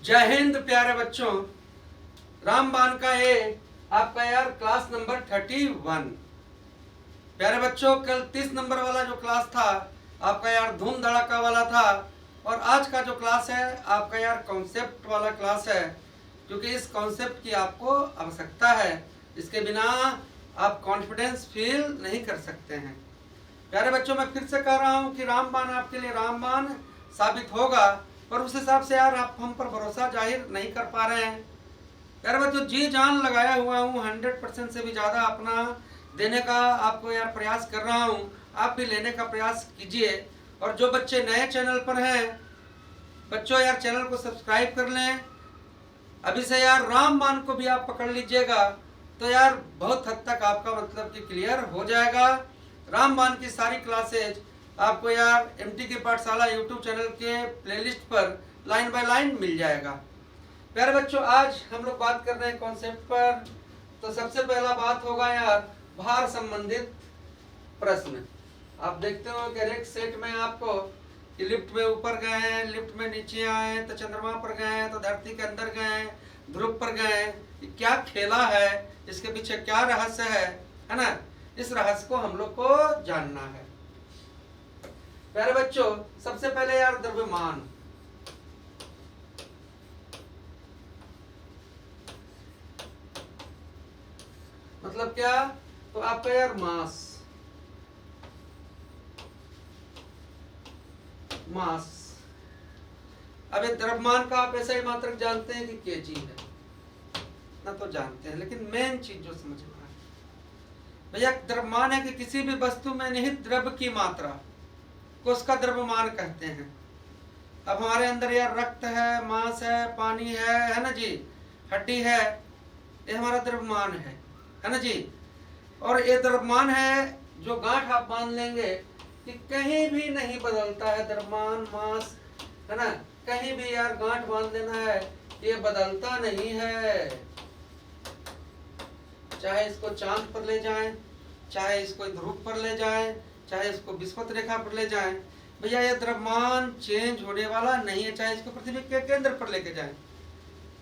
जय हिंद प्यारे बच्चों। रामबाण का ये आपका यार क्लास नंबर 31। प्यारे बच्चों, कल 30 नंबर वाला जो क्लास था आपका यार धूम धड़ाका वाला था, और आज का जो क्लास है आपका यार कॉन्सेप्ट वाला क्लास है, क्योंकि इस कॉन्सेप्ट की आपको आवश्यकता है। इसके बिना आप कॉन्फिडेंस फील नहीं कर सकते हैं। प्यारे बच्चों, मैं फिर से कह रहा हूँ कि रामबाण आपके लिए रामबाण साबित होगा, पर उस हिसाब से यार आप हम पर भरोसा जाहिर नहीं कर पा रहे हैं। प्यारे बच्चों, जी जान लगाया हुआ हूँ, 100% से भी ज़्यादा अपना देने का आपको यार प्रयास कर रहा हूँ। आप भी लेने का प्रयास कीजिए। और जो बच्चे नए चैनल पर हैं बच्चों, यार चैनल को सब्सक्राइब कर लें। अभी से यार रामबाण को भी आप पकड़ लीजिएगा तो यार बहुत हद तक आपका मतलब कि क्लियर हो जाएगा। रामबाण की सारी क्लासेज आपको यार एमटी की पाठशाला यूट्यूब चैनल के प्लेलिस्ट पर लाइन बाय लाइन मिल जाएगा। प्यारे बच्चों, आज हम लोग बात कर रहे हैं कॉन्सेप्ट पर। तो सबसे पहला बात होगा यार भार संबंधित प्रश्न। आप देखते हो कि एक सेट में आपको कि लिफ्ट में ऊपर गए, लिफ्ट में नीचे आए, तो चंद्रमा पर गए, तो धरती के अंदर गए, ध्रुव पर गए। क्या खेला है, इसके पीछे क्या रहस्य है ना? इस रहस्य को हम लोग को जानना है। प्यारे बच्चों, सबसे पहले यार द्रव्यमान। मतलब क्या? तो आपका यार मास मास। अब ये द्रव्यमान का आप ऐसा ही मात्रक जानते हैं कि केजी है ना, तो जानते हैं, लेकिन मेन चीज जो समझना है भैया, द्रव्यमान है कि किसी भी वस्तु में निहित द्रव्य की मात्रा को उसका द्रव्यमान कहते हैं। अब हमारे अंदर यार रक्त है, मांस है, पानी है ना जी, हड्डी है, ये हमारा द्रव्यमान है ना जी। और ये द्रव्यमान है जो गांठ आप बांध लेंगे कि कहीं भी नहीं बदलता है। द्रव्यमान मास है ना, कहीं भी यार गांठ बांध देना है, ये बदलता नहीं है। चाहे इसको चांद पर ले जाएं, चाहे इसको ध्रुव पर ले जाएं, चाहे इसको विषुवत रेखा पर ले जाएं, भैया ये द्रव्यमान चेंज होने वाला नहीं है। चाहे इसको पृथ्वी के केंद्र पर लेके जाएं।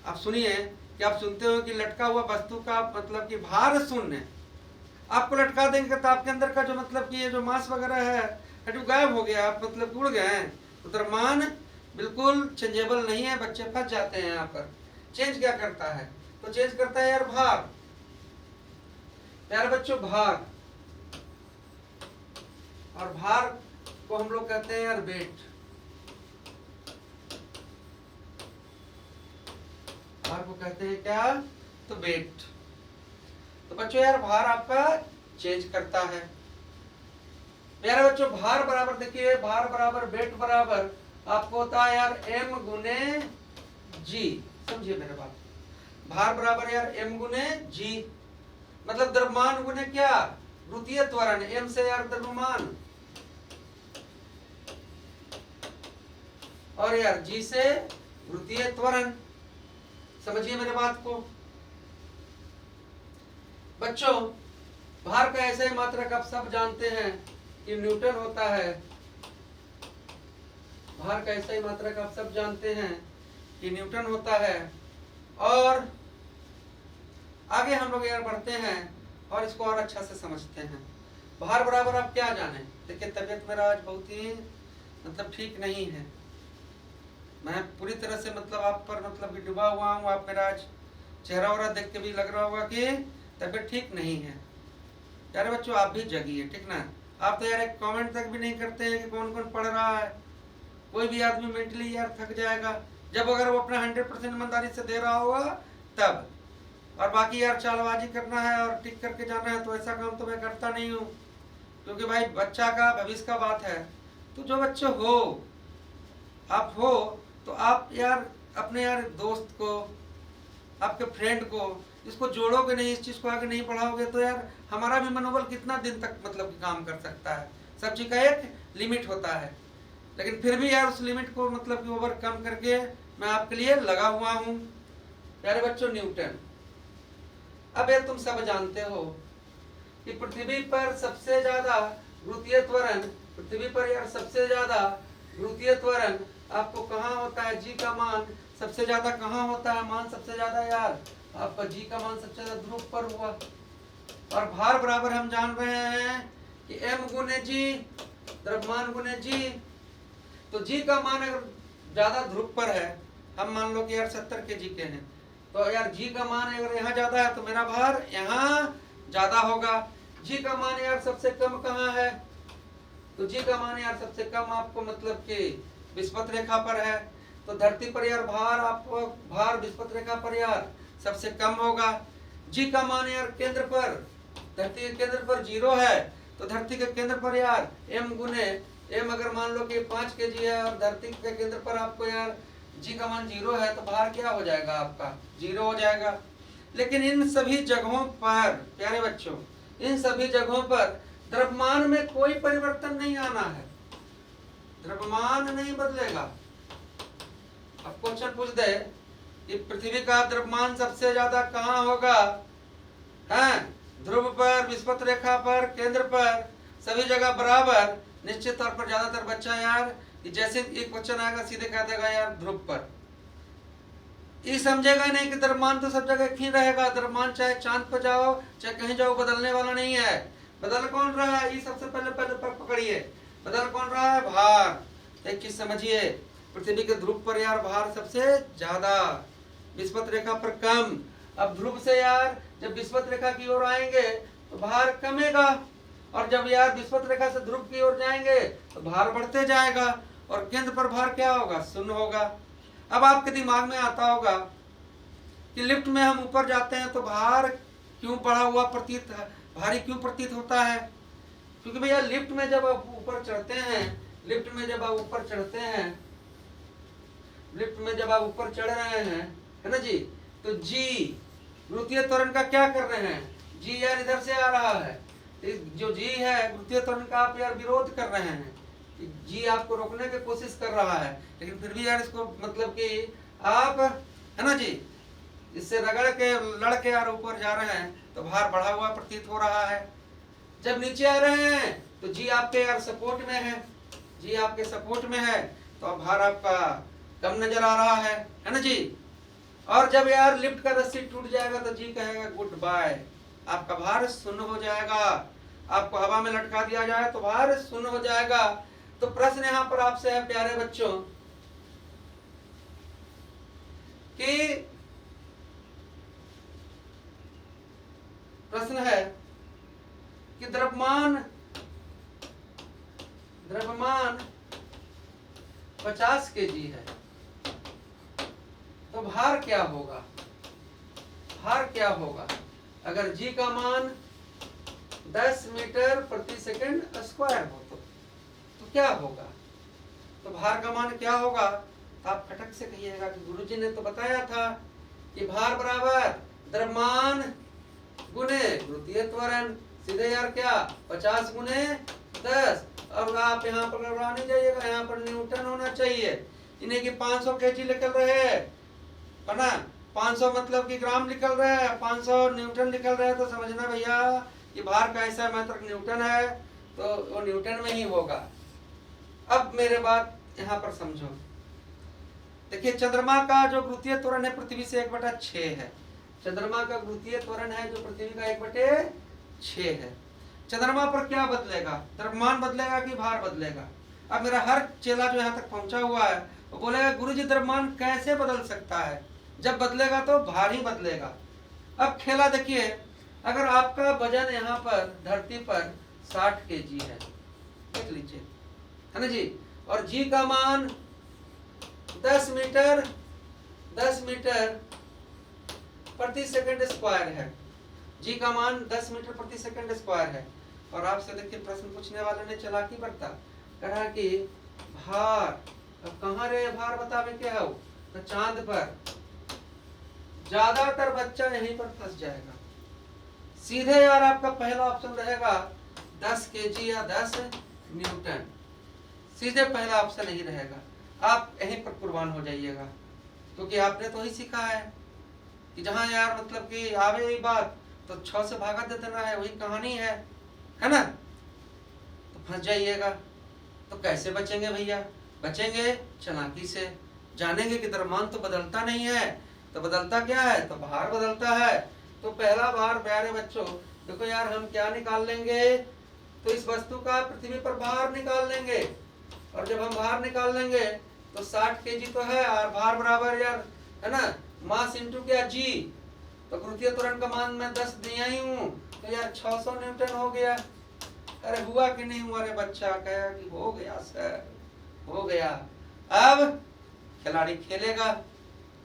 आप सुनिए कि आप सुनते हो कि लटका हुआ वस्तु का मतलब कि भार शून्य। आपको लटका देंगे तो आपके अंदर का जो मतलब कि ये जो मांस वगैरह है जो गायब हो गया, आप मतलब उड़ गए हैं। तो द्रव्यमान बिल्कुल चेंजेबल नहीं है। बच्चे फंस जाते हैं यहाँ पर। चेंज क्या करता है? तो चेंज करता है यार भार। प्यारे बच्चों, भार, और भार को हम लोग कहते हैं यार वेट। भार को कहते हैं क्या? तो वेट। तो बच्चों यार भार आपका चेंज करता है। प्यारे बच्चों, भार बराबर देखिए, भार बराबर वेट बराबर आपको होता है यार m गुने जी। समझिए मेरे बात। भार बराबर यार m गुने जी, मतलब द्रव्यमान गुने क्या? द्वितीय त्वरण। m से यार द्रव्यमान, और यार g से द्वितीय त्वरण। समझिए मेरे बात को। बच्चों, भार का ऐसे मात्रक आप सब जानते हैं कि न्यूटन होता है। भार का ऐसा ही मात्रक आप सब जानते हैं कि न्यूटन होता है। और आगे हम लोग यार बढ़ते हैं और इसको और अच्छा से समझते हैं। भार बराबर आप क्या जाने? देखिए, तबीयत मेरा आज बहुत ही मतलब ठीक नहीं है। मैं पूरी तरह से मतलब आप पर मतलब कि डूबा हुआ हूँ। आप मेरा आज चेहरा वगैरह देख के भी लग रहा होगा कि तबीयत ठीक नहीं है। यार बच्चों, आप भी जगिए, ठीक ना? आप तो यार एक कमेंट तक भी नहीं करते हैं कि कौन कौन पढ़ रहा है। कोई भी आदमी मेंटली यार थक जाएगा जब अगर वो अपना 100% ईमानदारी से दे रहा होगा तब। और बाकी यार चालबाजी करना है और टिक करके जाना है, तो ऐसा काम तो मैं करता नहीं हूँ, क्योंकि भाई बच्चा का भविष्य का बात है। तो जो बच्चे हो, आप हो, तो आप यार अपने यार दोस्त को, आपके फ्रेंड को इसको जोड़ोगे नहीं, इस चीज़ को आगे नहीं बढ़ाओगे, तो यार हमारा भी मनोबल कितना दिन तक मतलब काम कर सकता है? सब चीज़ का एक लिमिट होता है। लेकिन फिर भी यार उस लिमिट को मतलब कि ओवरकम करके मैं आपके लिए लगा हुआ हूँ। प्यारे बच्चों, न्यूटन। अब ये तुम सब जानते हो कि पृथ्वी पर सबसे ज्यादा गुरुत्वीय त्वरण, पृथ्वी पर यार सबसे ज्यादा गुरुत्वीय त्वरण आपको कहाँ होता है जी का मान सबसे ज्यादा, कहाँ होता है मान सबसे ज्यादा यार, आपका जी का मान सबसे ज्यादा ध्रुव पर हुआ। और भार बराबर हम जान रहे हैं कि m गुने जी, द्रव्यमान गुने जी। तो जी का मान अगर ज्यादा ध्रुव पर है, हम मान लो कि यार 70 kg के हैं, तो यार जी का मान अगर यहाँ ज्यादा है तो मेरा भार यहाँ ज्यादा होगा। जी का मान यार सबसे कम कहाँ है, तो जी का मान यार सबसे कम आपको मतलब कि विस्पत रेखा पर है। तो धरती पर यार भार, आपको भार विस्पत रेखा पर यार सबसे कम होगा। जी का मान यार केंद्र पर, धरती के केंद्र पर 0 है, तो धरती के केंद्र पर यार m गुने m, अगर मान लो कि 5 kg है और धरती के केंद्र पर आपको यार जी का मान 0 है, तो भार क्या हो जाएगा आपका 0 हो जाएगा। लेकिन इन सभी जगहों पर प्यारे बच्चों, इन सभी जगहों पर द्रव्यमान में कोई परिवर्तन नहीं आना है, द्रव्यमान नहीं बदलेगा। अब क्वेश्चन पूछ दे कि पृथ्वी का द्रव्यमान सबसे ज्यादा कहाँ होगा, है ध्रुव पर, विस्पत रेखा पर, केंद्र पर, सभी जगह बराबर। निश्चित तौर पर ज्यादातर बच्चा यार जैसे एक क्वेश्चन आएगा सीधे कह देगा यार ध्रुव पर, ये समझेगा नहीं कि द्रव्यमान तो सब जगह एक ही रहेगा। द्रव्यमान चाहे चांद पर जाओ चाहे कहीं जाओ बदलने वाला नहीं है। बदल कौन रहा है, ये सबसे पहले पकड़िए, बदल कौन रहा है, भार। एक चीज समझिए, पृथ्वी के ध्रुव पर यार भार सबसे ज्यादा, विस्पत रेखा पर कम। अब ध्रुव से यार जब विस्पत रेखा की ओर आएंगे तो भार कमेगा, और जब यार विस्पत रेखा से ध्रुव की ओर जाएंगे तो भार बढ़ते जाएगा, और केंद्र पर भार क्या होगा, शून्य होगा। अब आपके दिमाग में आता होगा कि लिफ्ट में हम ऊपर जाते हैं तो भार क्यों बढ़ा हुआ प्रतीत, भारी क्यों प्रतीत होता है, क्योंकि भैया लिफ्ट में जब आप ऊपर चढ़ते हैं, लिफ्ट में जब आप ऊपर चढ़ते हैं, लिफ्ट में जब आप ऊपर चढ़ रहे हैं, है ना जी, तो जी गुरुत्वीय त्वरण का क्या कर रहे हैं, जी यार इधर से आ रहा है, जो जी है गुरुत्वीय त्वरण का आप यार विरोध कर रहे हैं, जी आपको रोकने की कोशिश कर रहा है, लेकिन फिर भी यार इसको मतलब कि आप, है ना जी, इससे रगड़ के लड़ के यार ऊपर जा रहे हैं तो भार बढ़ा हुआ प्रतीत हो रहा है। जब नीचे आ रहे हैं तो जी आपके यार सपोर्ट में है, जी आपके सपोर्ट में है, तो भार आपका कम नजर आ रहा है ना जी। और जब यार लिफ्ट का रस्सी टूट जाएगा तो जी कहेगा गुड बाय, आपका भार शून्य हो जाएगा। आपको हवा में लटका दिया जाए तो भार शून्य हो जाएगा। तो प्रश्न यहाँ पर आपसे है प्यारे बच्चों कि प्रश्न है कि द्रव्यमान 50 kg है, तो भार क्या होगा, भार क्या होगा अगर जी का मान 10 मीटर प्रति सेकंड स्क्वायर हो तो क्या होगा। तो भार का मान क्या होगा, तो आप फटक से कहिएगा कि गुरुजी ने तो बताया था कि भार बराबर द्रव्यमान गुने गुरुत्वीय त्वरण, सीधे यार क्या 50 गुने 10। और आप यहाँ पर घबरा नहीं जाइएगा, यहाँ पर न्यूटन होना चाहिए। इन्हें कि 500 kg निकल रहे है ना, 500 मतलब कि ग्राम निकल रहे हैं, 500 न्यूटन निकल रहे हैं, तो समझना भैया कि भार का ऐसा मात्रक न्यूटन है, तो वो न्यूटन में ही होगा। अब मेरे बात यहाँ पर समझो, देखिए चंद्रमा का जो गुरुत्वीय त्वरण है पृथ्वी से 1/6 है, चंद्रमा का गुरुत्वीय त्वरण है जो पृथ्वी का 1/6 है। चंद्रमा पर क्या बदलेगा, द्रव्यमान बदलेगा कि भार बदलेगा। अब मेरा हर चेला जो यहाँ तक पहुंचा हुआ है वो बोलेगा गुरुजी द्रव्यमान कैसे बदल सकता है, जब बदलेगा तो भार ही बदलेगा। अब खेला देखिए, अगर आपका वजन यहाँ पर धरती पर 60 kg है, देख लीजिए, है ना जी, और जी का मान 10 मीटर प्रति सेकंड स्क्वायर है, जी का मान 10 मीटर प्रति सेकंड स्क्वायर है। और आपसे देखिए प्रश्न पूछने वाले ने चालाकी बरता, कहा कि भार, अब कहाँ रहे भार बतावे क्या हो, तो चांद पर। ज्यादातर बच्चा यहीं पर फंस जाएगा। सीधे यार आपका पहला ऑप्शन रहेगा 10 kg या 10 न्यूटन, सीधे पहला ऑप्शन यही रहेगा। आप यहीं पर कुर्बान हो जाइएगा, क्योंकि आपने तो ही सीखा है कि जहाँ यार मतलब कि आवे ये बात तो 6 से भागा दे देना है, वही कहानी है ना। तो फंस जाइएगा। तो कैसे बचेंगे भैया, बचेंगे चालाकी से, जानेंगे कि द्रव्यमान तो बदलता नहीं है, तो बदलता क्या है, तो भार बदलता है। तो पहला भार प्यारे बच्चों देखो यार, हम क्या निकाल लेंगे, तो इस वस्तु का पृथ्वी पर भार निकाल लेंगे। और जब हम भार निकाल लेंगे तो 60 केजी तो है, और भार बराबर यार है ना मास इंटू क्या जी, तो गुरुत्वीय त्वरण का मान मैं 10 दिया ही हूँ, तो यार 600 न्यूटन हो गया। अरे हुआ कि नहीं हुआ रे बच्चा, कहा कि हो गया सर, हो गया। अब खिलाड़ी खेलेगा,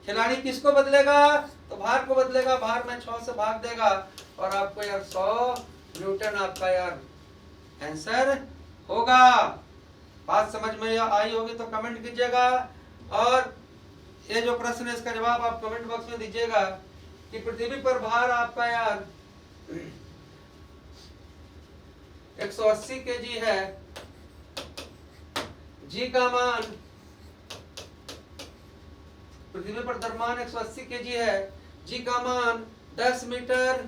खिलाड़ी किसको बदलेगा, तो भार को बदलेगा, भार में 6 से भाग देगा और आपको यार 100 न्यूटन आपका यार आंसर होगा। बात समझ में आई होगी तो कमेंट कीजिएगा, और ये जो प्रश्न है इसका जवाब आप कमेंट बॉक्स में दीजिएगा कि पृथ्वी पर भार आपका यार 180 केजी है, जी का मान, पृथ्वी पर द्रव्यमान 180 केजी है, जी का मान 10 मीटर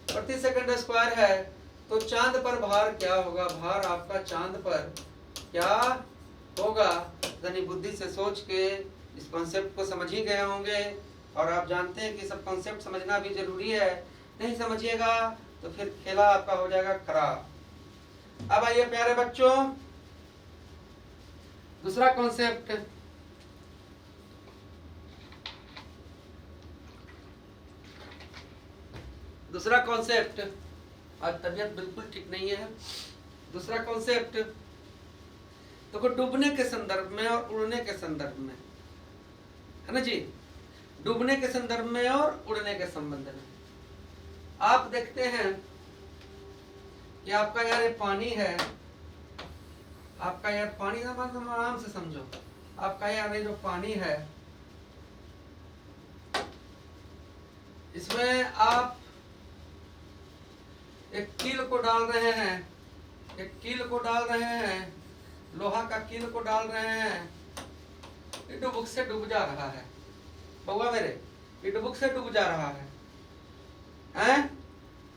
प्रति सेकंड स्क्वायर है, तो चांद पर भार क्या होगा, भार आपका चांद पर क्या होगा। यानी बुद्धि से सोच के इस कॉन्सेप्ट को समझ ही गए होंगे, और आप जानते हैं कि सब कॉन्सेप्ट समझना भी जरूरी है, नहीं समझिएगा तो फिर खेला आपका हो जाएगा खराब। अब आइए प्यारे बच्चों दूसरा कॉन्सेप्ट, दूसरा कॉन्सेप्ट, आज तबीयत बिल्कुल ठीक नहीं है। दूसरा कॉन्सेप्ट तो डूबने के संदर्भ में और उड़ने के संदर्भ में है ना जी, डूबने के संदर्भ में और उड़ने के संबंध में। आप देखते हैं कि आपका यार ये पानी है, आपका यार पानी का मतलब आराम से समझो, आपका यार ये जो पानी है इसमें आप एक कील को डाल रहे हैं, एक कील को डाल रहे हैं, लोहा का कील को डाल रहे हैं, ये डुबुक से डूब जा रहा है बउआ मेरे, ये डुबुक से डूब जा रहा है हैं?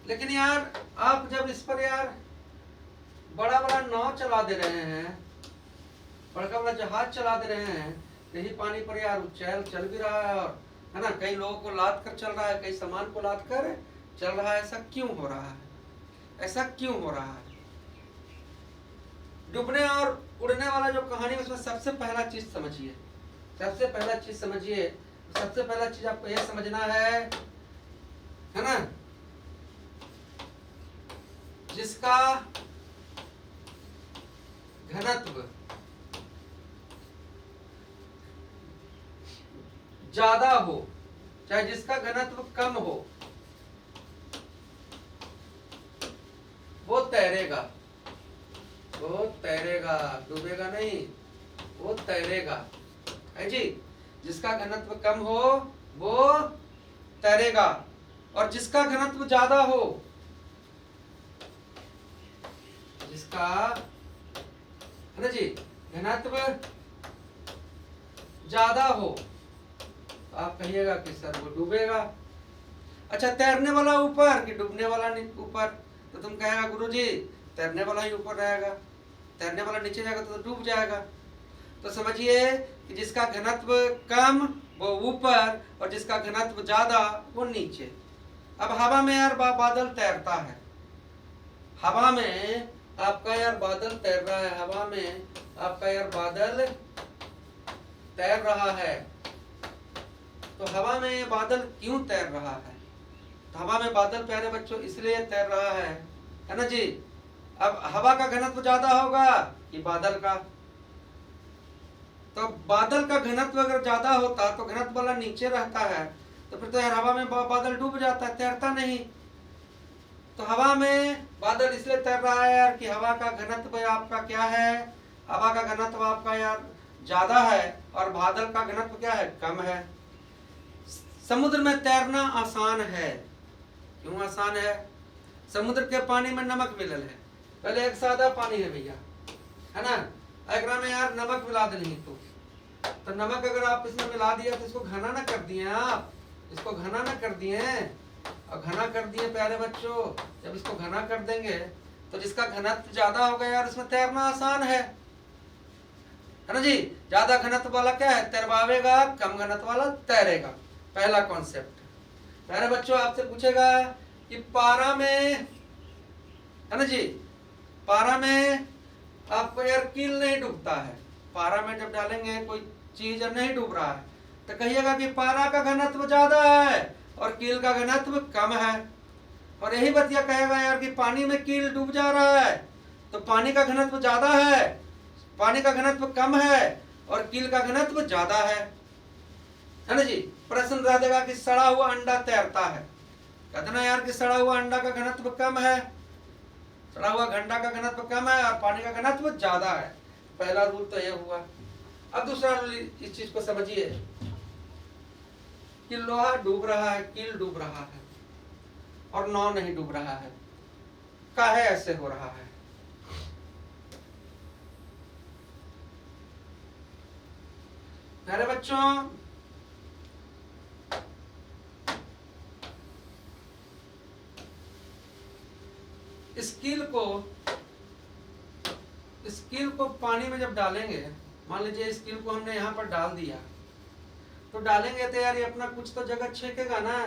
लेकिन यार आप जब इस पर यार बड़ा बड़ा नाव चला दे रहे हैं, बड़ा बड़ा जहाज चला दे रहे हैं, यही पानी पर यार चल भी रहा है, और है ना कई लोगों को लाद कर चल रहा है, कई सामान को लाद कर चल रहा है, ऐसा क्यों हो रहा है, ऐसा क्यों हो रहा है। डूबने और उड़ने वाला जो कहानी है उसमें सबसे पहला चीज समझिए, सबसे पहला चीज समझिए, सबसे पहला चीज आपको यह समझना है ना, जिसका घनत्व ज्यादा हो चाहे जिसका घनत्व कम हो वो तैरेगा, वो तैरेगा, डूबेगा नहीं, वो तैरेगा है जी। जिसका घनत्व कम हो वो तैरेगा, और जिसका घनत्व ज्यादा हो, जिसका है ना जी घनत्व ज्यादा हो तो आप कहिएगा कि सर वो डूबेगा। अच्छा तैरने वाला ऊपर कि डूबने वाला ऊपर, तो तुम कहेगा गुरुजी तैरने वाला ही ऊपर रहेगा, तैरने वाला नीचे जाएगा तो डूब जाएगा। तो समझिए कि जिसका घनत्व कम वो ऊपर और जिसका घनत्व ज्यादा वो नीचे। अब हवा में यार बादल तैरता है, हवा में आपका यार बादल तैर रहा है, हवा में आपका यार बादल तैर रहा है। तो हवा में ये बादल क्यों तैर रहा है, तो हवा में बादल प्यारे बच्चों इसलिए तैर रहा है ना जी। अब हवा का घनत्व ज्यादा होगा कि बादल का, तो बादल का घनत्व अगर ज्यादा होता तो घनत्व वाला नीचे रहता है, तो फिर तो यार हवा में बादल डूब जाता है, तैरता नहीं। तो हवा में बादल इसलिए तैर रहा है यार कि हवा का घनत्व आपका क्या है, हवा का घनत्व आपका यार ज्यादा है और बादल का घनत्व क्या है, कम है। समुद्र में तैरना आसान है, क्यों आसान है, समुद्र के पानी में नमक मिलल है। पहले एक सादा पानी है भैया है ना, एकरा में यार नमक मिला देनी, तो नमक अगर आप इसमें मिला दिया तो इसको घना ना कर दिए, आप इसको घना ना कर दिए, और घना कर दिए प्यारे बच्चों, जब इसको घना कर देंगे तो जिसका घनत्व ज्यादा होगा यार उसमें तैरना आसान है है ना जी। ज्यादा घनत्व वाला क्या है, तैरवावेगा, कम घनत्व वाला तैरेगा, पहला कॉन्सेप्ट। प्यारे बच्चों आपसे पूछेगा कि पारा में, है ना जी, पारा में आपको यार कील नहीं डूबता है, पारा में जब डालेंगे कोई चीज नहीं डूब रहा है, तो कहिएगा कि पारा का घनत्व ज्यादा है और कील का घनत्व कम है। और यही बतिया कहेगा यार कि पानी में कील डूब जा रहा है तो पानी का घनत्व ज्यादा है, पानी का घनत्व कम है और कील का घनत्व ज्यादा है ना जी। प्रश्न रह देगा कि सड़ा हुआ अंडा तैरता है, कहते ना यार कि सड़ा हुआ अंडा का घनत्व कम है, सड़ा हुआ अंडा का घनत्व कम है और पानी का घनत्व ज्यादा है। पहला रूल तो यह हुआ। अब दूसरा रूल, इस चीज को समझिए कि लोहा डूब रहा है, कील डूब रहा है और नाव नहीं डूब रहा है, काहे ऐसे हो रहा है? प्यारे बच्चों स्कील को पानी में जब डालेंगे, मान लीजिए स्कील को हमने यहाँ पर डाल दिया, तो डालेंगे तो यार ये अपना कुछ तो जगह छेकेगा ना,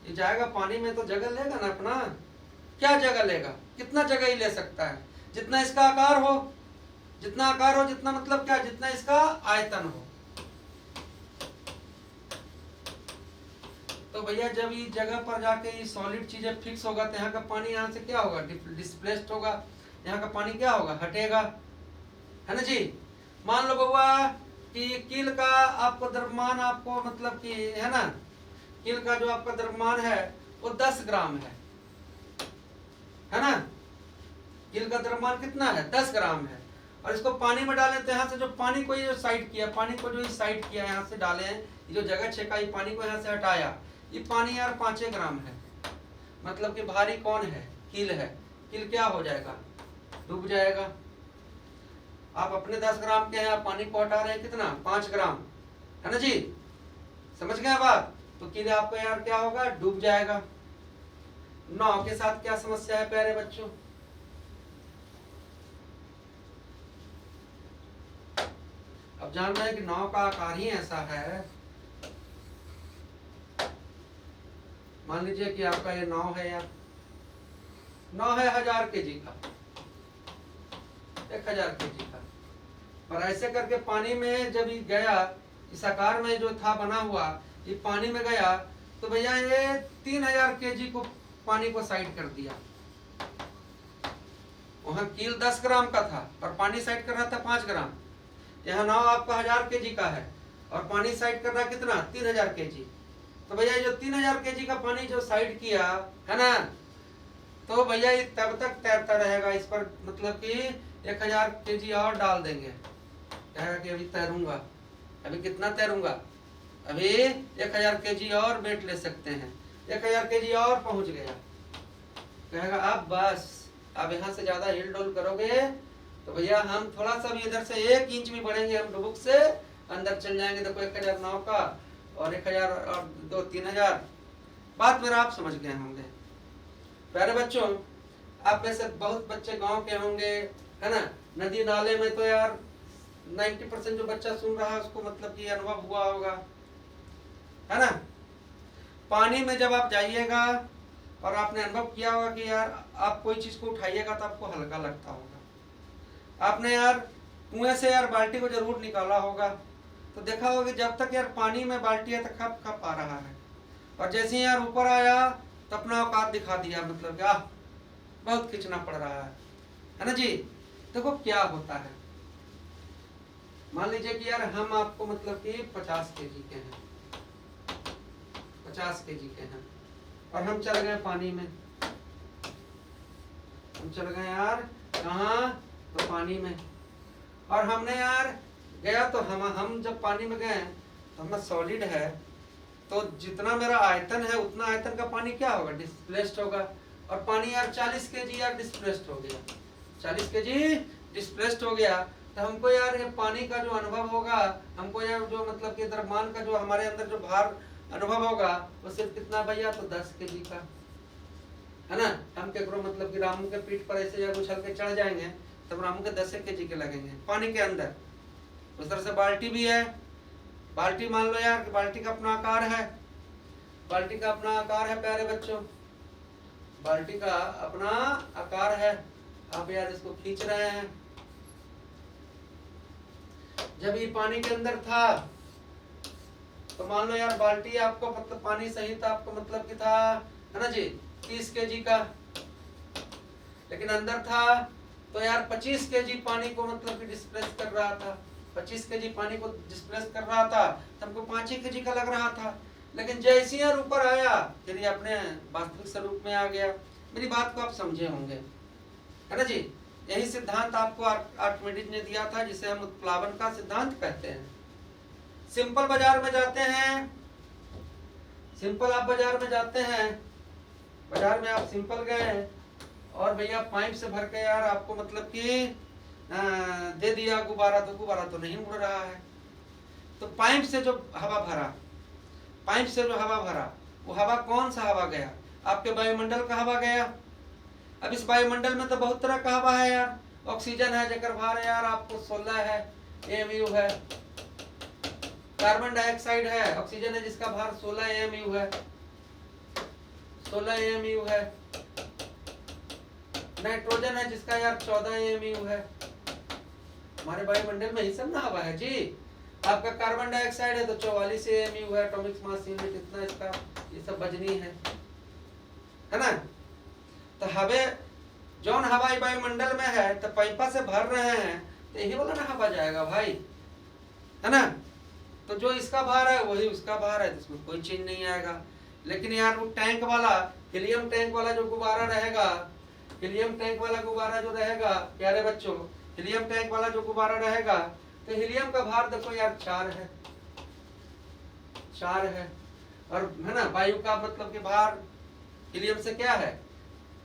ये जाएगा पानी में तो जगह लेगा ना अपना। क्या जगह लेगा, कितना जगह ही ले सकता है, जितना इसका आकार हो, जितना आकार हो, जितना मतलब क्या, जितना इसका आयतन हो। तो भैया जब ये जगह पर जाके ये सॉलिड चीजें फिक्स होगा तो यहाँ का पानी यहाँ से क्या होगा, डिस्प्लेस्ड होगा, यहाँ का पानी क्या होगा, हटेगा, है ना जी। मान लो बउआ कि कील का आपको द्रव्यमान, आपको मतलब कि है ना, कील का जो आपका द्रव्यमान है वो 10 ग्राम है ना, कील का द्रव्यमान कितना है, 10 ग्राम है। और इसको पानी में डालें तो यहाँ से जो पानी को ये साइड किया, पानी को जो साइड किया, यहाँ से डाले हैं, ये जो जगह छेका, ये पानी को यहाँ से हटाया, ये पानी यार 5 ग्राम है, मतलब कि भारी कौन है, कील है। कील क्या हो जाएगा, डूब जाएगा। आप अपने 10 ग्राम के हैं, आप पानी को हटा रहे हैं कितना, 5 ग्राम, है ना जी, समझ गए बात। तो कील आपको यार क्या होगा, डूब जाएगा। नाव के साथ क्या समस्या है प्यारे बच्चों, अब जान रहे हैं कि नाव का आकार ही ऐसा है। मान लीजिए कि आपका ये नाव है यार, नाव है 1000 केजी का, 1000 केजी का, और ऐसे करके पानी में जब ये गया, इस आकार में जो था बना हुआ, ये पानी में गया तो भैया ये 3000 केजी को पानी को साइड कर दिया। वहां कील 10 ग्राम का था और पानी साइड कर रहा था 5 ग्राम। यहाँ नाव आपका 1000 केजी का है और पानी साइड कर रहा कितना, 3000 केजी। तो भैया जो 3000 केजी का पानी जो साइड किया है ना, तो भैया ये तब तक तैरता रहेगा, इस पर मतलब कि 1000 केजी और डाल देंगे, कहेगा कि अभी तैरूंगा, अभी कितना तैरूंगा, अभी 1000 केजी और वेट ले सकते हैं, 1000 केजी और पहुंच गया, कहेगा अब बस, अब यहाँ से ज्यादा हिल डोल करोगे तो भैया हम थोड़ा सा भी इधर से 1 इंच भी बढ़ेंगे, हम डुबुक से अंदर चल जाएंगे। देखो 1000 नाव का और 1000 और 2-3000, बात मेरा आप समझ गए होंगे। प्यारे बच्चों, आप में से बहुत बच्चे गांव के होंगे, है ना, नदी नाले में तो यार 90% जो बच्चा सुन रहा है उसको मतलब कि अनुभव हुआ होगा, है ना। पानी में जब आप जाइएगा और आपने अनुभव किया होगा कि यार आप कोई चीज को उठाइएगा तो आपको हल्का लगता होगा। आपने यार कुएं से यार बाल्टी को जरूर निकाला होगा, तो देखा होगा कि जब तक यार पानी में बाल्टी है तो खप खप आ रहा है, और जैसे ही यार ऊपर आया तो अपना औकात दिखा दिया, मतलब क्या बहुत खींचना पड़ रहा है ना जी। देखो क्या होता है, मान लीजिए कि यार हम आपको मतलब कि 50 केजी के हैं, 50 केजी के हैं और हम चल गए पानी में, हम चल गए यार कहाँ, तो पानी में। और हमने यार गया तो हम जब पानी में गए तो हमें सॉलिड है, तो जितना मेरा आयतन है उतना आयतन का पानी क्या होगा, डिस्प्लेस्ड होगा। और पानी यार 40 केजी यार डिस्प्लेस्ड हो गया, 40 केजी डिस्प्लेस्ड हो गया, तो हमको यार ये पानी का जो अनुभव होगा, हमको यार जो मतलब कि द्रव्यमान का जो हमारे अंदर जो भार अनुभव होगा वो सिर्फ कितना भैया, तो 10 केजी का, है ना। हम केकरो मतलब कि रामू के पीठ पर ऐसे या उछल के चढ़ जाएंगे तब रामू के 10 केजी के लगेंगे पानी के अंदर, उस तरह से बाल्टी भी है। बाल्टी मान लो यार कि बाल्टी का अपना आकार है, बाल्टी का अपना आकार है प्यारे बच्चों, बाल्टी का अपना आकार है। आप यार इसको खींच रहे हैं, जब ये पानी के अंदर था तो मान लो यार बाल्टी आपको मतलब पानी सही था, आपको मतलब कि था है ना जी 30 kg का, लेकिन अंदर था तो यार 25 kg पानी को मतलब कि डिस्प्लेस कर रहा था, 25 kg पानी को डिस्प्लेस कर रहा था, तो हमको 5 ही kg का लग रहा था। लेकिन जैसे ही यार ऊपर आया फिर ये अपने वास्तविक स्वरूप में आ गया। मेरी बात को आप समझे होंगे, है ना जी। यही सिद्धांत आपको आर्किमिडीज ने दिया था, जिसे हम उत्प्लावन का सिद्धांत कहते हैं। सिंपल बाजार में जाते हैं, सिंपल आप बाजार में जाते हैं, बाजार में आप सिंपल गए और भैया पाइप से भर के यार आपको मतलब कि दे दिया गुब्बारा, तो गुब्बारा तो नहीं उड़ रहा है। तो पाइप से जो हवा भरा, पाइप से जो हवा भरा, वो हवा कौन सा हवा गया? आपके वायुमंडल का हवा गया। अब इस वायुमंडल में तो बहुत तरह का हवा है यार, ऑक्सीजन है जेकर भार यार आपको 16 है AMU है, कार्बन डाइऑक्साइड है, ऑक्सीजन है जिसका भार 16 AMU है, 16 AMU है, नाइट्रोजन है जिसका यार 14 AMU है। हमारे वायुमंडल में ही सब ना हवा है जी। आपका कार्बन डाइऑक्साइड है तो 44 AMU है, एटॉमिक मास यूनिट इतना इसका, ये सब वजनी है ना। तो हवे जौन हवाई वायुमंडल में है तो पाइपा से भर रहे हैं तो यही वाला ना हवा जाएगा भाई, है ना। तो जो इसका भार है वही उसका भार है, तो इसमें कोई चेंज नहीं आएगा। लेकिन यार वो टैंक वाला, हीलियम टैंक वाला जो गुब्बारा रहेगा, हीलियम टैंक वाला गुब्बारा जो रहेगा प्यारे बच्चों, हीलियम टैंक वाला जो गुब्बारा रहेगा, तो हीलियम का भार देखो यार 4 है, 4 है। और है ना वायु का मतलब कि भार हीलियम से क्या है,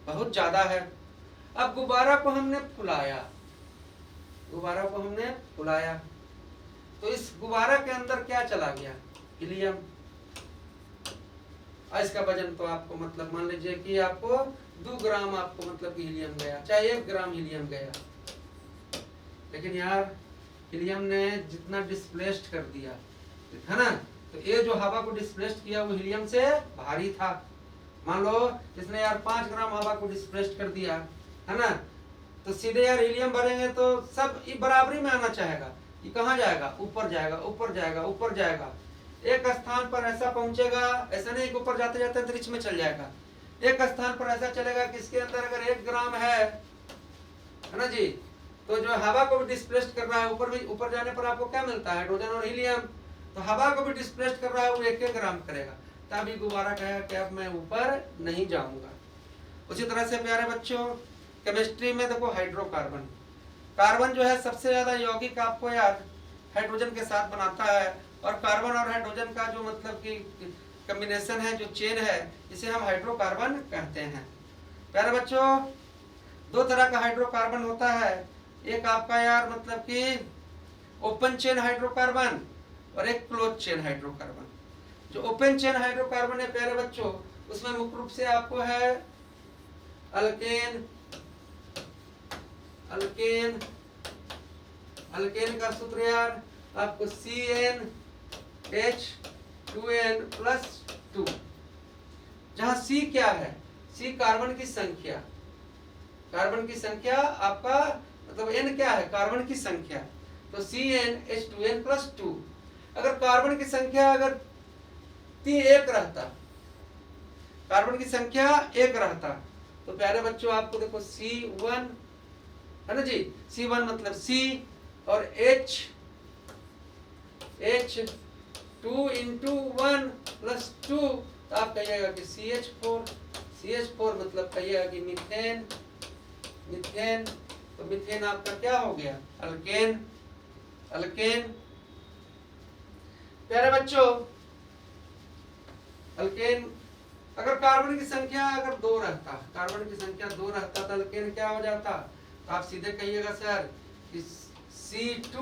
बहुत ज्यादा है। अब गुब्बारा को हमने फुलाया, गुब्बारा को हमने फुलाया, तो इस गुब्बारा के अंदर क्या चला गया? हीलियम। इसका वजन तो आपको मतलब मान लीजिए कि आपको 2 ग्राम आपको मतलब कि हीलियम गया, चाहे 1 ग्राम हीलियम गया। लेकिन यार हीलियम ने जितना डिस्प्लेस्ड कर दिया, है ना, तो ये जो हवा को डिस्प्लेस्ड किया वो हीलियम से भारी था। मान लो इसने यार 5 ग्राम हवा को डिस्प्लेस्ड कर दिया, है ना, तो सीधे यार हीलियम भरेंगे तो सब ये बराबरी में आना चाहेगा। ये कहाँ जाएगा? ऊपर जाएगा, ऊपर जाएगा, ऊपर जाएगा। एक स्थान पर ऐसा पहुंचेगा, ऐसा नहीं कि ऊपर जाते जाते अंतरिक्ष में चल जाएगा। एक स्थान पर ऐसा चलेगा कि इसके अंदर अगर 1 ग्राम है ना जी, तो जो हवा को भी डिस्प्लेस्ड कर रहा है, ऊपर भी, ऊपर जाने पर आपको क्या मिलता है? हाइड्रोजन और हीलियम। तो हवा को भी डिस्प्लेस्ड कर रहा है, वो 1 ग्राम करेगा, तभी गुब्बारा कहेगा कि अब मैं ऊपर नहीं जाऊंगा। उसी तरह से प्यारे बच्चों केमिस्ट्री में देखो हाइड्रोकार्बन, कार्बन जो है सबसे ज्यादा यौगिक आपको यार हाइड्रोजन के साथ बनाता है, और कार्बन और हाइड्रोजन का जो मतलब कि कॉम्बिनेशन है, जो चेन है, इसे हम हाइड्रोकार्बन कहते हैं। प्यारे बच्चों 2 तरह का हाइड्रोकार्बन होता है, एक आपका यार मतलब कि ओपन चेन हाइड्रोकार्बन और एक क्लोज चेन हाइड्रोकार्बन। जो ओपन चेन हाइड्रोकार्बन है प्यारे बच्चों, उसमें मुख्य रूप से आपको है अल्केन, अल्केन, अल्केन का सूत्र यार आपको CnH2n+2, जहां C क्या है? C कार्बन की संख्या, कार्बन की संख्या आपका मतलब N क्या है? कार्बन की संख्या, तो CnH2n+2। अगर कार्बन की संख्या अगर 1 रहता, कार्बन की संख्या 1 रहता, तो प्यारे बच्चों आपको देखो C1 है ना जी, C1 मतलब C और H2 into 1 plus 2, तो आप कहिएगा कि CH4, CH4 मतलब कहिएगा कि मीथेन, मीथेन, तो मीथेन आपका क्या हो गया? Alkane, alkane. प्यारे बच्चों अल्केन अगर कार्बन की संख्या अगर 2 रहता, कार्बन की संख्या 2 रहता तो अल्केन क्या हो जाता? तो आप सीधे कहिएगा सर कि C2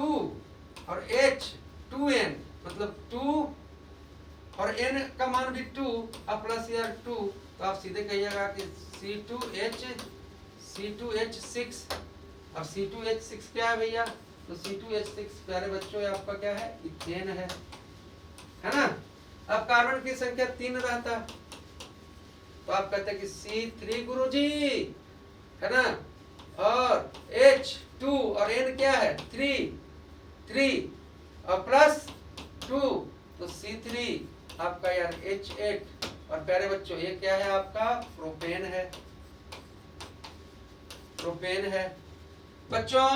और H2n मतलब 2 और n का मान भी 2 और प्लस यार 2, तो आप सीधे कहिएगा कि C2H6। अब C2H6 क्या है भैया? तो C2H6 प्यारे बच्चों ये आपका क्या है, इथेन है ना। अब कार्बन की संख्या 3 रहता तो आप कहते हैं कि C3 गुरुजी, है ना, और H2 और N क्या है 3 और प्लस 2 तो C3 आपका यार H8 और प्यारे बच्चों ये क्या है आपका प्रोपेन है, प्रोपेन है। बच्चों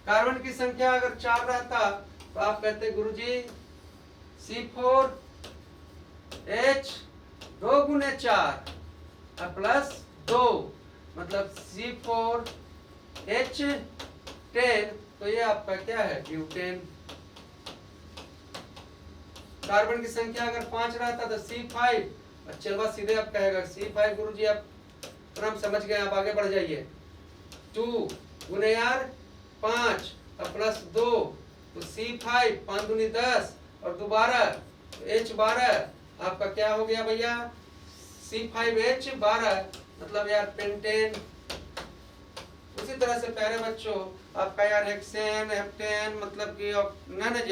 कार्बन की संख्या अगर 4 रहता तो आप कहते गुरुजी C4 H 2 गुने 4 प्लस 2 मतलब C4 H10 तो ये आपका क्या है ब्यूटेन। कार्बन की संख्या अगर 5 रहता तो C5 चलवा सीधे आप कहेगा C5 गुरुजी आप क्रम समझ गए, आप आगे बढ़ जाइए 2 गुने यार 5 प्लस 2 तो C5 5 दूनी 10 और दोबारा तो H12 आपका क्या हो गया भैया C5H12 मतलब यार पेंटेन। उसी तरह से प्यारे बच्चों आपका यार हेक्सेन हेप्टेन मतलब कि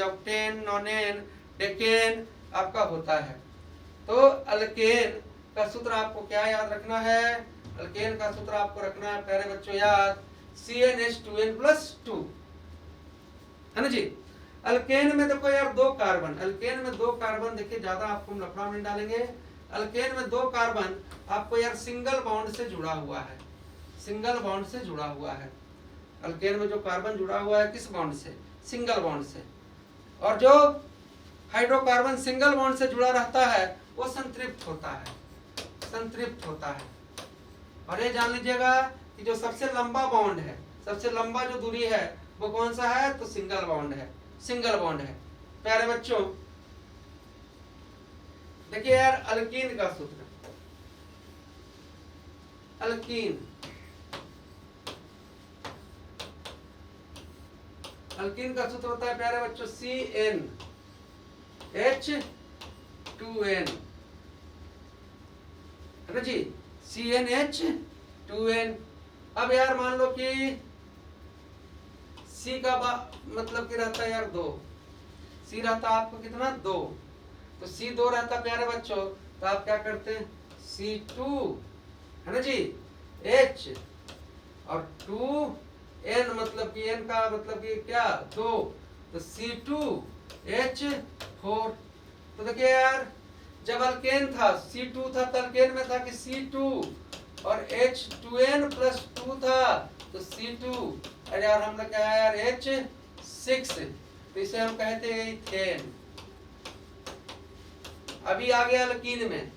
ऑक्टेन नोनेन डेकेन आपका होता है। तो अल्केन का सूत्र आपको क्या याद रखना है, अल्केन का सूत्र आपको रखना है प्यारे बच्चों याद CnH2n+2 है ना जी। अल्केन में देखो यार 2 कार्बन, अल्केन में 2 कार्बन देखिए ज्यादा आपको लफड़ा नहीं डालेंगे। अल्केन में 2 कार्बन आपको यार सिंगल बॉन्ड से जुड़ा हुआ है, सिंगल बॉन्ड से जुड़ा हुआ है। अल्केन में जो कार्बन जुड़ा हुआ है किस बॉन्ड से, सिंगल बॉन्ड से। और जो हाइड्रोकार्बन सिंगल बॉन्ड से जुड़ा रहता है वो संतृप्त होता है, संतृप्त होता है। और ये जान लीजिएगा कि जो सबसे लंबा बॉन्ड है, सबसे लंबा जो दूरी है वो कौन सा है, तो सिंगल बॉन्ड है, सिंगल बॉन्ड है। प्यारे बच्चों देखिए यार अल्कीन का सूत्र, अल्कीन, अल्कीन का सूत्र होता है प्यारे बच्चों CnH2n है ना जी, CnH2n। अब यार मान लो कि C का मतलब कि रहता है यार 2, C रहता आपको कितना 2, तो C 2 रहता प्यारे बच्चों तो आप क्या करते हैं C2 है ना जी H और 2n मतलब कि n का मतलब कि क्या 2 तो C2H4। तो देखिए यार जब अल्केन था C2 था तो अल्केन में था कि C2 और H2n+2 था तो C2 अरे यार हम लोग क्या है यार H6 तो इसे हम कहते हैं इथेन। अभी आ गया अल्कीन में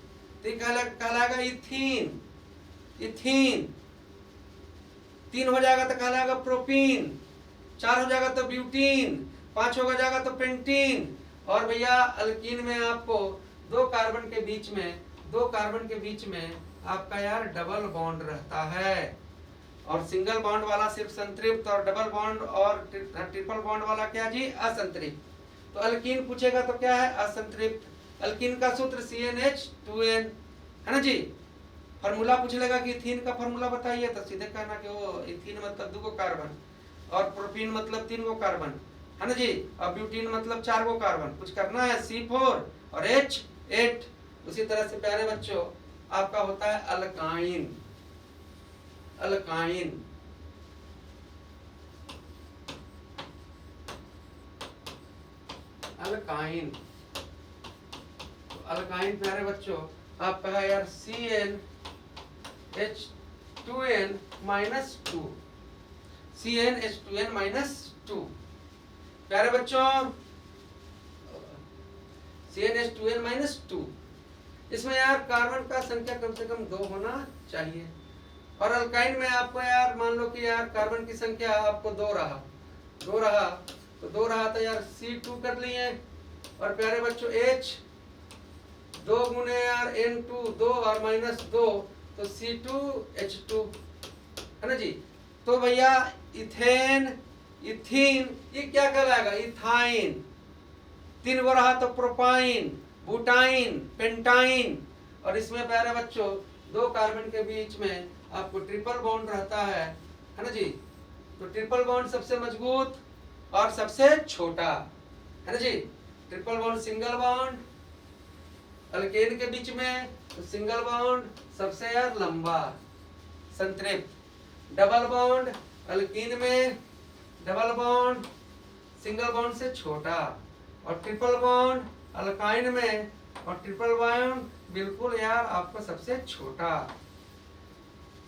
तो कहलाएगा इथीन, इथीन 3 हो जाएगा तो कहलाएगा प्रोपीन, 4 हो जाएगा तो ब्यूटीन, 5 हो जाएगा तो पेंटीन। और भैया अल्कीन में आपको 2 कार्बन के बीच में, 2 कार्बन के बीच में आपका यार डबल बॉन्ड रहता है और सिंगल बॉन्ड वाला सिर्फ संतृप्त और डबल बॉन्ड और ट्रिपल बॉन्ड वाला क्या जी असंतृप्त। तो अल्कीन पूछेगा तो क्या है असंतृप्त। अल्कीन का सूत्र CnH2n है ना जी। फार्मूला पूछ लेगा कि इथीन का फार्मूला बताइए तो सीधे कहना कि वो इथीन मतलब 2 कार्बन और प्रोपीन मतलब 3 कार्बन है ना जी, और ब्यूटीन मतलब 4 कार्बन। कुछ करना है C4 और H8। उसी तरह से प्यारे बच्चों आपका होता है अल्काइन, अल्काइन, अल्काइन। अल्काइन प्यारे बच्चों आपका है यार CnH2n-2, CnH2n-2 प्यारे बच्चों CnH2n-2 इसमें यार कार्बन का संख्या कम से कम 2 होना चाहिए। और अल्काइन में आपको यार मान लो कि यार कार्बन की संख्या आपको 2 रहा, 2 रहा तो 2 रहा तो यार C2 कर लिए। और प्यारे बच्चों H 2 गुने यार N2 2 और -2 तो C2H2 है ना जी। तो भैया इथेन, इथीन ये क्या कहलाएगा इथाइन। 3 गो रहा तो प्रोपाइन, बुटाइन, पेंटाइन। और इसमें प्यारे बच्चों 2 कार्बन के बीच में आपको ट्रिपल बॉन्ड रहता है है ना जी। तो ट्रिपल बॉन्ड सबसे मजबूत और सबसे छोटा, है ना जी। Triple bond single bond alkane के बीच में, तो सिंगल बॉन्ड सबसे यार लंबा संतृप्त। डबल बॉन्ड अल्कीन में, डबल बॉन्ड सिंगल बॉन्ड से छोटा, और ट्रिपल बॉन्ड अल्काइन में और ट्रिपल बॉन्ड बिल्कुल यार आपका सबसे छोटा।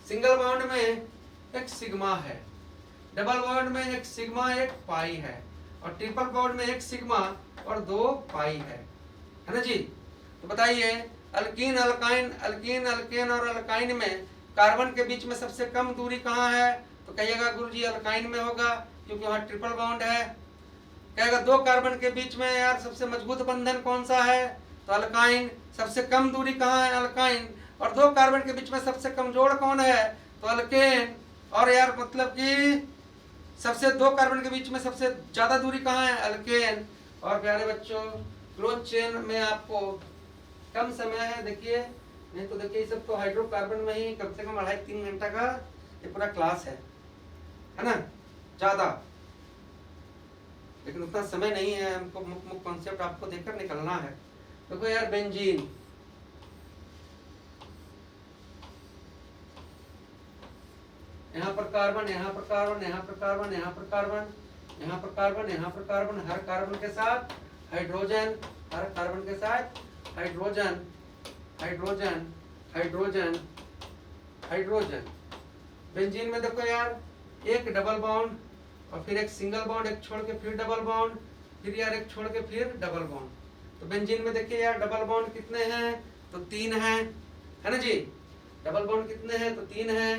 सिंगल बॉन्ड में एक सिग्मा है, डबल बॉन्ड में एक सिग्मा एक पाई है, और ट्रिपल बॉन्ड में एक सिग्मा और 2 पाई है ना जी। तो बताइए अल्कीन अल्काइन, अल्कीन अल्केन और अल्काइन में कार्बन के बीच में सबसे कम दूरी कहाँ है? तो कहिएगा गुरुजी अल्काइन में होगा, क्योंकि वहाँ ट्रिपल बॉन्ड है। कहेगा 2 कार्बन के बीच में यार सबसे मजबूत बंधन कौन सा है? तो अल्काइन। सबसे कम दूरी कहाँ है? अल्काइन। और 2 कार्बन के बीच में सबसे कमजोर कौन है? तो अल्केन। और यार मतलब कि सबसे 2 कार्बन के बीच में सबसे ज्यादा दूरी कहाँ है? अल्केन। और प्यारे बच्चों क्लोज चेन में आपको कम समय है, देखिए नहीं तो देखिए सब तो हाइड्रोकार्बन में ही कम से कम 2.5-3 घंटा का ये पूरा क्लास है ना, ज्यादा। लेकिन उतना समय नहीं है, हमको मुख्य कॉन्सेप्ट आपको देकर निकलना है। देखो यार बेंजीन, यहाँ पर कार्बन, यहाँ पर कार्बन, यहाँ पर कार्बन, यहाँ पर कार्बन, यहाँ पर कार्बन, यहाँ पर कार्बन, हर कार्बन के साथ हाइड्रोजन, हर कार्बन के साथ hydrogen, hydrogen, hydrogen, hydrogen. Benzene में देखो यार एक डबल बॉन्ड और फिर एक सिंगल बॉन्ड, एक छोड़ के फिर डबल बॉन्ड, फिर यार एक छोड़ के फिर डबल बॉन्ड। तो बेंजीन में देखिए यार डबल बॉन्ड कितने हैं? तो 3 हैं, है ना जी। डबल बॉन्ड कितने हैं? तो 3 हैं।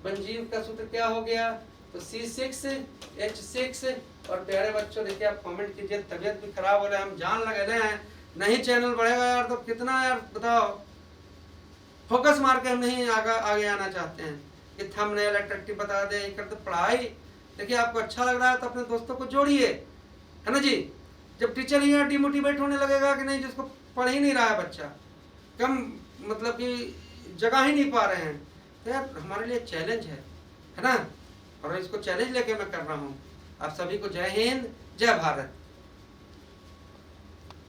बेंजीन का सूत्र क्या हो गया? तो C6H6। और प्यारे बच्चों देखिए आप कमेंट कीजिए, तबीयत भी खराब हो रहा है, हम जान लगे हैं नहीं चैनल बढ़ेगा यार तो कितना यार बताओ, फोकस मार के हम नहीं आगे आना चाहते हैं कि थंबनेल अट्रैक्टिव बता दे कर। तो पढ़ाई देखिए आपको अच्छा लग रहा है तो अपने दोस्तों को जोड़िए, है ना जी। जब टीचर ही यार डिमोटिवेट होने लगेगा कि नहीं जिसको पढ़ ही नहीं रहा है बच्चा, कम मतलब कि जगह ही नहीं पा रहे हैं, तो यार हमारे लिए चैलेंज है ना। और इसको चैलेंज लेके मैं कर रहा हूँ। आप सभी को जय हिंद, जय भारत।